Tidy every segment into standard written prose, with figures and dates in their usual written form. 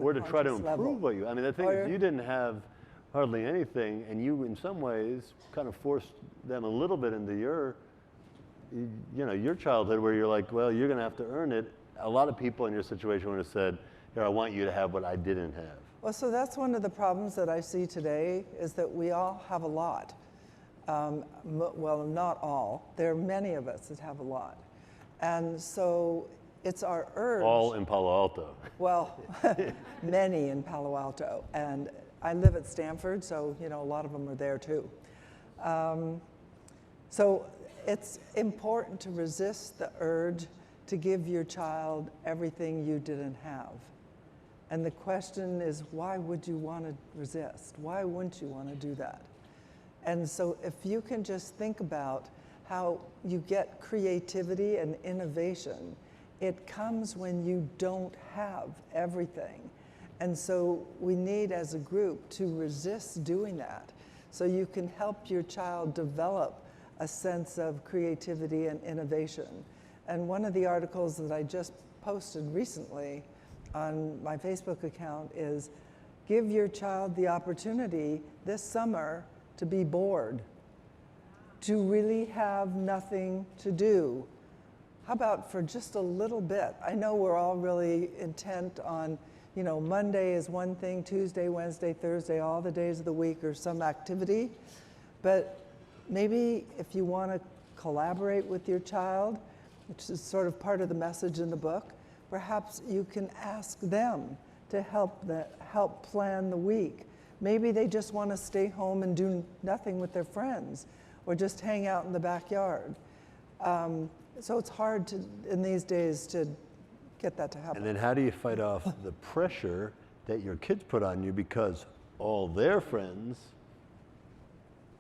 were to try to conscious improve level. what you, I mean, the thing is, you didn't have hardly anything, and you, in some ways, kind of forced them a little bit into your, you know, your childhood, where you're like, well, you're going to have to earn it. A lot of people in your situation would have said, here, I want you to have what I didn't have. Well, so that's one of the problems that I see today, is that we all have a lot. Well, not all. There are many of us that have a lot. And so it's our urge. All in Palo Alto. Well, many in Palo Alto. And I live at Stanford, so you know a lot of them are there too. So it's important to resist the urge to give your child everything you didn't have. And the question is, why would you want to resist? Why wouldn't you want to do that? And so if you can just think about how you get creativity and innovation, it comes when you don't have everything. And so we need, as a group, to resist doing that, so you can help your child develop a sense of creativity and innovation. And one of the articles that I just posted recently on my Facebook account is, give your child the opportunity this summer to be bored, to really have nothing to do. How about for just a little bit? I know we're all really intent on, you know, Monday is one thing, Tuesday, Wednesday, Thursday, all the days of the week or some activity. But maybe if you want to collaborate with your child, which is sort of part of the message in the book, perhaps you can ask them to help plan the week. Maybe they just want to stay home and do nothing with their friends, or just hang out in the backyard. So it's hard to, in these days, to get that to happen. And then how do you fight off the pressure that your kids put on you, because all their friends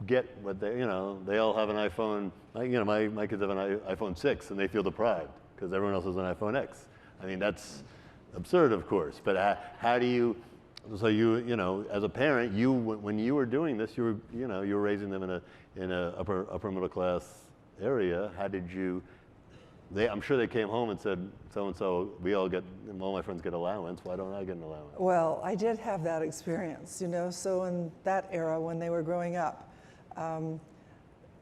get what they, you know, they all have an iPhone. You know, my kids have an iPhone 6 and they feel deprived because everyone else has an iPhone X. I mean, that's absurd, of course, but how do you, so you know, as a parent, when you were doing this, you were raising them in a upper middle class area. How did you, I'm sure they came home and said, so-and-so, all my friends get allowance, why don't I get an allowance? Well, I did have that experience, you know, so in that era when they were growing up,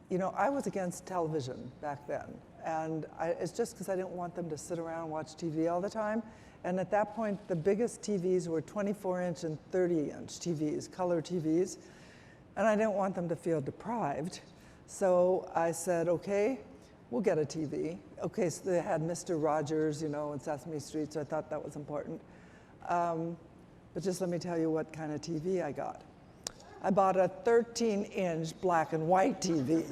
you know, I was against television back then. And it's just because I didn't want them to sit around and watch TV all the time. And at that point, the biggest TVs were 24-inch and 30-inch TVs, color TVs. And I didn't want them to feel deprived. So I said, okay, we'll get a TV. Okay, so they had Mr. Rogers, you know, in Sesame Street, so I thought that was important. But just let me tell you what kind of TV I got. I bought a 13-inch black and white TV.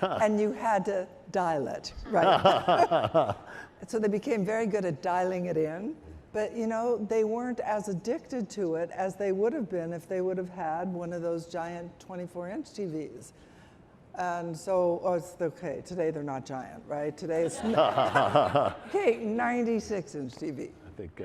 And you had to dial it, right? So they became very good at dialing it in. But, you know, they weren't as addicted to it as they would have been if they would have had one of those giant 24-inch TVs. And so, it's okay, today they're not giant, right? Today it's, okay, 96-inch TV. I think